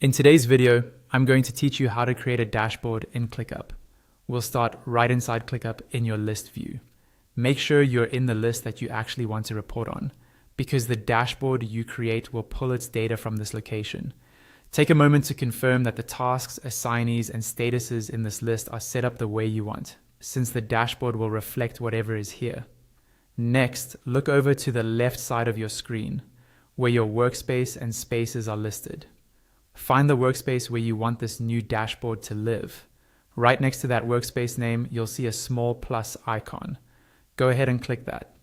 In today's video, I'm going to teach you how to create a dashboard in ClickUp. We'll start right inside ClickUp in your list view. Make sure you're in the list that you actually want to report on, because the dashboard you create will pull its data from this location. Take a moment to confirm that the tasks, assignees, and statuses in this list are set up the way you want, since the dashboard will reflect whatever is here. Next, look over to the left side of your screen, where your workspace and spaces are listed. Find the workspace where you want this new dashboard to live. Right next to that workspace name, you'll see a small plus icon. Go ahead and click that.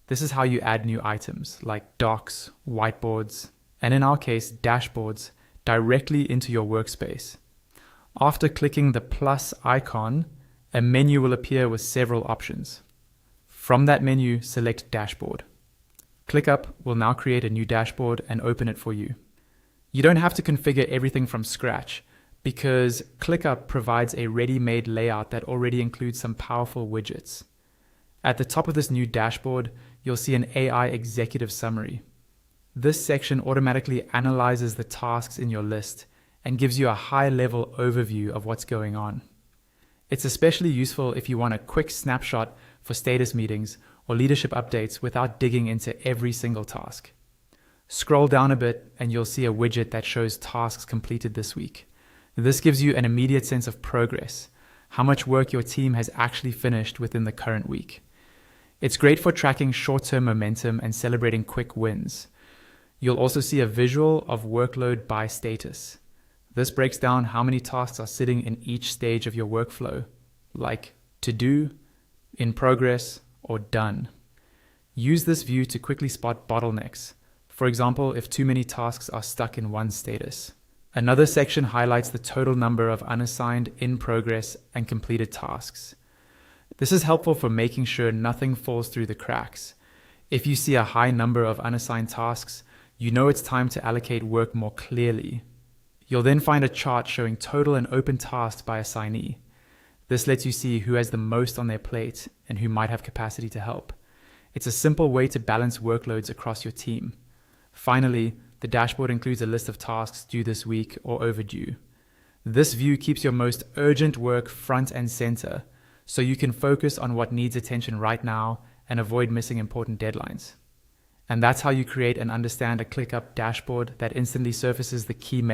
This is how you add new items like docs, whiteboards, and in our case, dashboards, directly into your workspace. After clicking the plus icon, a menu will appear with several options. From that menu, select Dashboard. ClickUp will now create a new dashboard and open it for you. You don't have to configure everything from scratch, because ClickUp provides a ready-made layout that already includes some powerful widgets. At the top of this new dashboard, you'll see an AI executive summary. This section automatically analyzes the tasks in your list and gives you a high-level overview of what's going on. It's especially useful if you want a quick snapshot for status meetings or leadership updates without digging into every single task. Scroll down a bit and you'll see a widget that shows tasks completed this week. This gives you an immediate sense of progress, how much work your team has actually finished within the current week. It's great for tracking short-term momentum and celebrating quick wins. You'll also see a visual of workload by status. This breaks down how many tasks are sitting in each stage of your workflow, like to do, in progress, or done. Use this view to quickly spot bottlenecks. For example, if too many tasks are stuck in one status. Another section highlights the total number of unassigned, in progress, and completed tasks. This is helpful for making sure nothing falls through the cracks. If you see a high number of unassigned tasks, you know it's time to allocate work more clearly. You'll then find a chart showing total and open tasks by assignee. This lets you see who has the most on their plate and who might have capacity to help. It's a simple way to balance workloads across your team. Finally, the dashboard includes a list of tasks due this week or overdue. This view keeps your most urgent work front and center, so you can focus on what needs attention right now and avoid missing important deadlines. And that's how you create and understand a ClickUp dashboard that instantly surfaces the key metrics